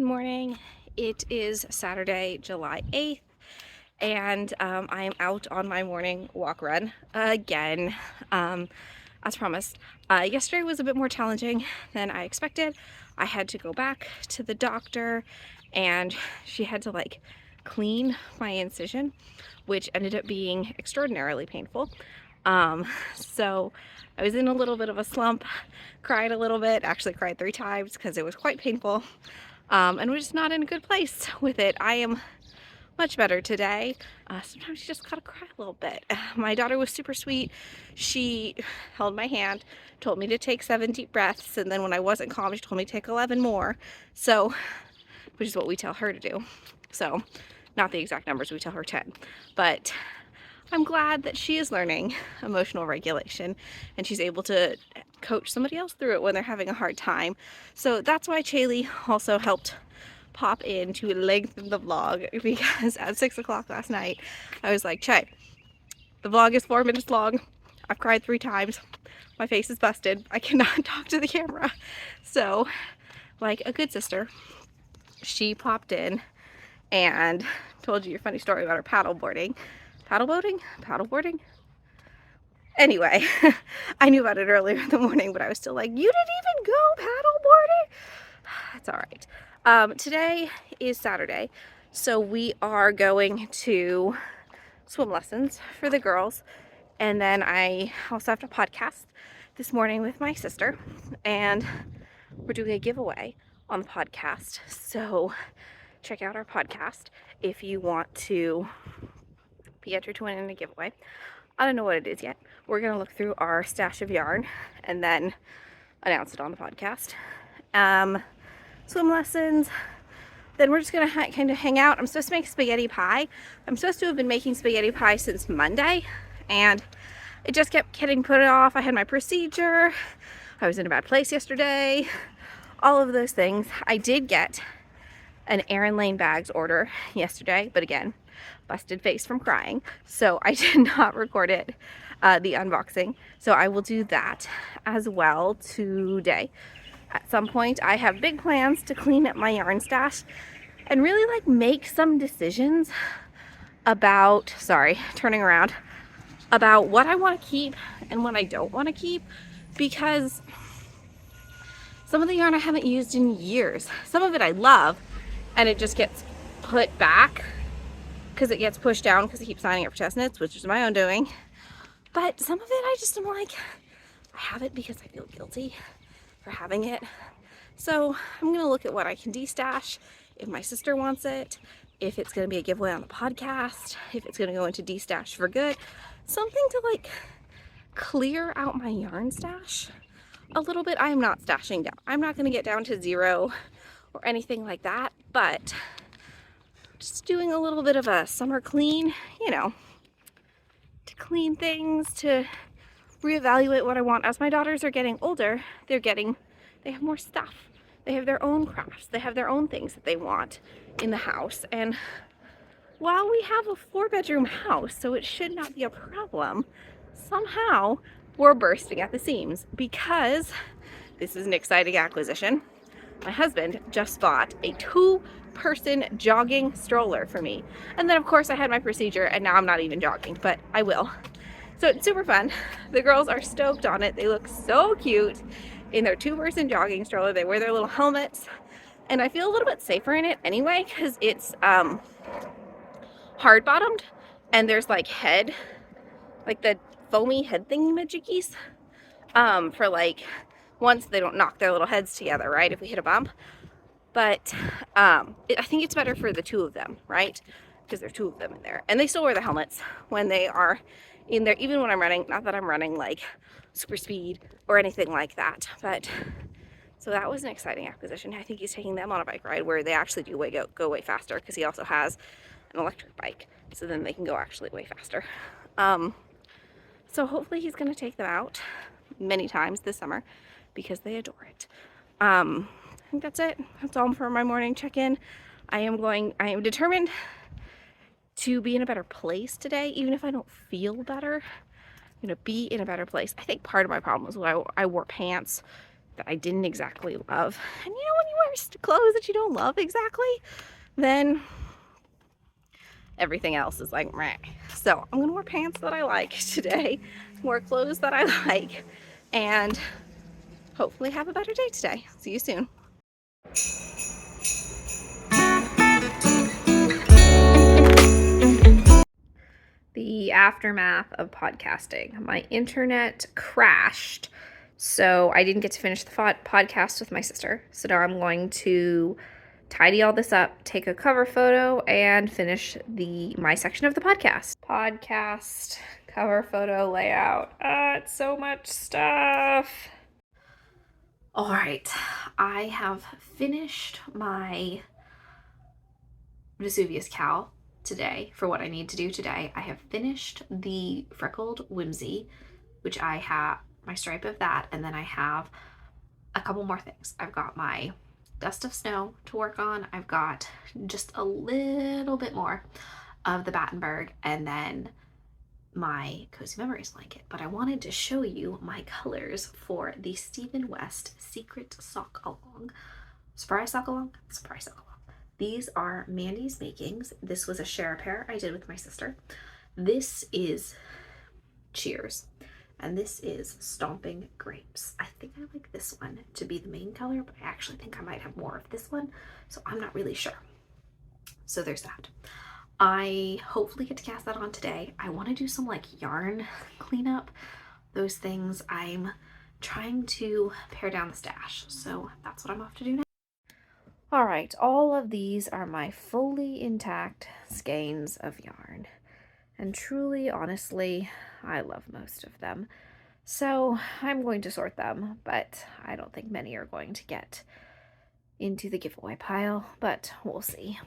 morning. It is Saturday, July 8th, and I am out on my morning walk run again, as promised. Yesterday was a bit more challenging than I expected. I had to go back to the doctor, and she had to clean my incision, which ended up being extraordinarily painful. So I was in a little bit of a slump, cried a little bit, actually cried 3 times because it was quite painful. And we're just not in a good place with it. I am much better today. Sometimes you just gotta cry a little bit. My daughter was super sweet. She held my hand, told me to take 7 deep breaths, and then when I wasn't calm, she told me to take 11 more. So, which is what we tell her to do. So, not the exact numbers, we tell her 10. But I'm glad that she is learning emotional regulation and she's able to coach somebody else through it when they're having a hard time. So that's why Chaylee also helped pop in to lengthen the vlog, because at 6 o'clock last night I was like, Chay, the vlog is 4 minutes long. I've cried 3 times. My face is busted. I cannot talk to the camera. So, like a good sister, she popped in and told you your funny story about her paddleboarding. Paddleboarding? Anyway, I knew about it earlier in the morning, but I was still like, you didn't even go paddleboarding? It's all right. Today is Saturday, so we are going to swim lessons for the girls. And then I also have a podcast this morning with my sister, and we're doing a giveaway on the podcast. So check out our podcast if you want to be entered to win in a giveaway. I don't know what it is yet. We're going to look through our stash of yarn and then announce it on the podcast. Swim lessons. Then we're just going to kind of hang out. I'm supposed to make spaghetti pie. I'm supposed to have been making spaghetti pie since Monday, and it just kept getting put off. I had my procedure. I was in a bad place yesterday. All of those things. I did get an Erin Lane bags order yesterday, but again, busted face from crying, so I did not record it, the unboxing. So I will do that as well today. At some point, I have big plans to clean up my yarn stash and really make some decisions about, turning around, about what I want to keep and what I don't want to keep, because some of the yarn I haven't used in years. Some of it I love, and it just gets put back because it gets pushed down because I keep signing up for test knits, which is my own doing. But some of it I just am like, I have it because I feel guilty for having it. So I'm gonna look at what I can de-stash if my sister wants it, if it's gonna be a giveaway on the podcast, if it's gonna go into de-stash for good. Something to clear out my yarn stash a little bit. I am not stashing down. I'm not gonna get down to 0 or anything like that, but just doing a little bit of a summer clean, to clean things, to reevaluate what I want. As my daughters are getting older, they have more stuff. They have their own crafts. They have their own things that they want in the house. And while we have a 4-bedroom house, so it should not be a problem, somehow we're bursting at the seams because this is an exciting acquisition. My husband just bought a 2-person jogging stroller for me. And then of course I had my procedure and now I'm not even jogging, but I will. So it's super fun. The girls are stoked on it. They look so cute in their 2-person jogging stroller. They wear their little helmets, and I feel a little bit safer in it anyway because it's hard bottomed, and there's the foamy head thingy-majiggies for once they don't knock their little heads together, right, if we hit a bump. But I think it's better for the 2 of them, right, because there are 2 of them in there, and they still wear the helmets when they are in there, even when I'm running. Not that I'm running super speed or anything like that, but so that was an exciting acquisition. I think he's taking them on a bike ride where they actually do go way faster, because he also has an electric bike, so then they can go actually way faster. So hopefully he's going to take them out many times this summer because they adore it. I think that's it. That's all for my morning check-in. I am determined to be in a better place today. Even if I don't feel better, I'm gonna be in a better place. I think part of my problem was when I wore pants that I didn't exactly love. And you know, when you wear clothes that you don't love exactly, then everything else is like meh. So I'm gonna wear pants that I like today, wear clothes that I like, and hopefully have a better day today. See you soon. The aftermath of podcasting. My internet crashed, so I didn't get to finish the podcast with my sister. So now I'm going to tidy all this up, take a cover photo, and finish my section of the podcast. Podcast, cover photo, layout. It's so much stuff. All right, I have finished my Vesuvius cowl today for what I need to do today. I have finished the freckled whimsy, which I have my stripe of that, and then I have a couple more things. I've got my dust of snow to work on. I've got just a little bit more of the Battenberg, and then my Cozy Memories blanket. But I wanted to show you my colors for the Stephen West Secret Sock Along. Surprise sock along? Surprise sock along. These are Mandy's Makings. This was a share pair I did with my sister. This is Cheers. And this is Stomping Grapes. I think I like this one to be the main color, but I actually think I might have more of this one, so I'm not really sure. So there's that. I hopefully get to cast that on today. I want to do some like yarn cleanup. Those things I'm trying to pare down the stash, so that's what I'm off to do now. All right, all of these are my fully intact skeins of yarn. And truly, honestly, I love most of them. So I'm going to sort them, but I don't think many are going to get into the giveaway pile, but we'll see.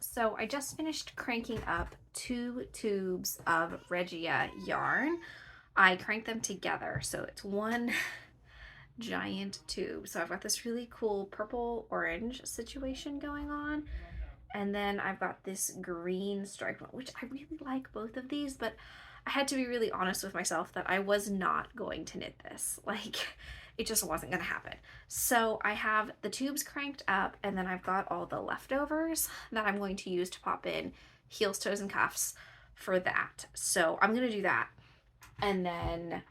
So I just finished cranking up 2 tubes of Regia yarn. I cranked them together, so it's one giant tube. So I've got this really cool purple orange situation going on. And then I've got this green striped one, which I really like both of these, but I had to be really honest with myself that I was not going to knit this. Like, it just wasn't going to happen. So I have the tubes cranked up, and then I've got all the leftovers that I'm going to use to pop in heels, toes, and cuffs for that. So I'm going to do that. And then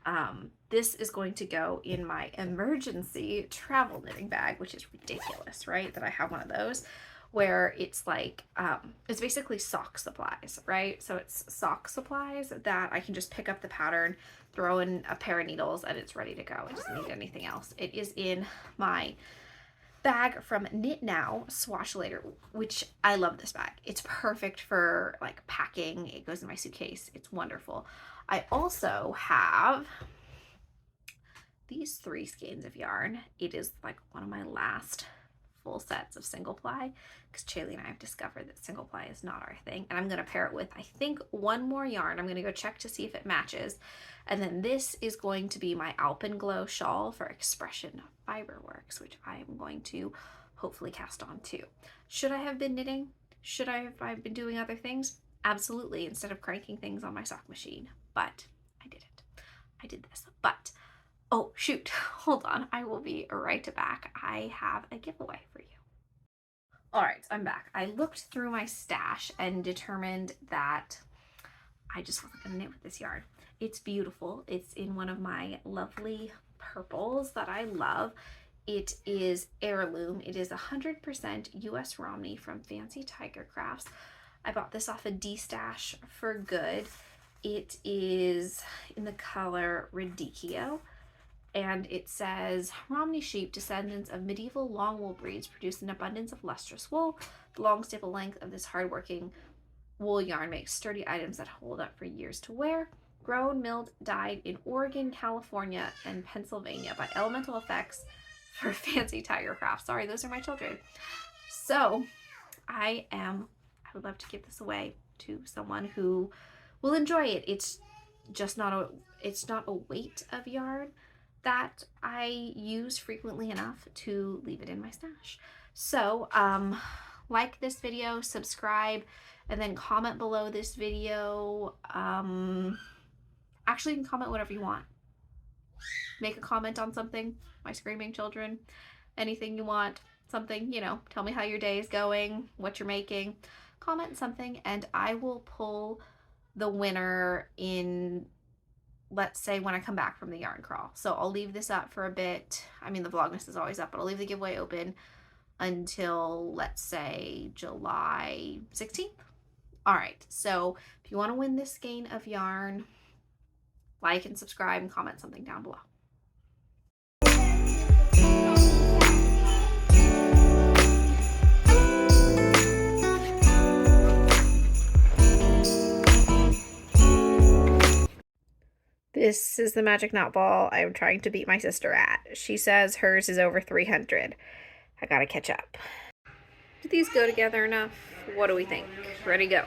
this is going to go in my emergency travel knitting bag, which is ridiculous, right? That I have one of those where it's like, it's basically sock supplies, right? So it's sock supplies that I can just pick up the pattern, throw in a pair of needles, and it's ready to go. It doesn't need anything else. It is in my bag from Knit Now Swash Later, which I love this bag. It's perfect for like packing. It goes in my suitcase. It's wonderful. I also have these 3 skeins of yarn. It is like one of my last full sets of single ply, because Chaley and I have discovered that single ply is not our thing, and I'm going to pair it with, I think, one more yarn. I'm going to go check to see if it matches, and then this is going to be my Alpenglow shawl for Expression Fiberworks, which I am going to hopefully cast on too. Should I have been knitting? Should I have been doing other things? Absolutely, instead of cranking things on my sock machine, but I didn't. I did this, but oh, shoot. Hold on. I will be right back. I have a giveaway for you. All right, I'm back. I looked through my stash and determined that I just wasn't going to knit with this yarn. It's beautiful. It's in one of my lovely purples that I love. It is heirloom. It is 100% US Romney from Fancy Tiger Crafts. I bought this off a D-Stash for good. It is in the color Radicchio. and it says Romney sheep, descendants of medieval long wool breeds, produce an abundance of lustrous wool. The long staple length of this hardworking wool yarn makes sturdy items that hold up for years to wear. Grown, milled, dyed in Oregon, California, and Pennsylvania by Elemental Effects for fancy tiger craft. Sorry, those are my children. So I would love to give this away to someone who will enjoy it. It's not a weight of yarn that I use frequently enough to leave it in my stash. So like this video, subscribe, and then comment below this video. Actually, you can comment whatever you want. Make a comment on something, my screaming children, anything you want, something, tell me how your day is going, what you're making. Comment something, and I will pull the winner in, let's say, when I come back from the yarn crawl. So I'll leave this up for a bit. I mean, the Vlogmas is always up, but I'll leave the giveaway open until, let's say, July 16th. All right, so if you want to win this skein of yarn, like and subscribe and comment something down below. This is the magic knot ball I'm trying to beat my sister at. She says hers is over 300. I gotta catch up. Do these go together enough? What do we think? Ready, go.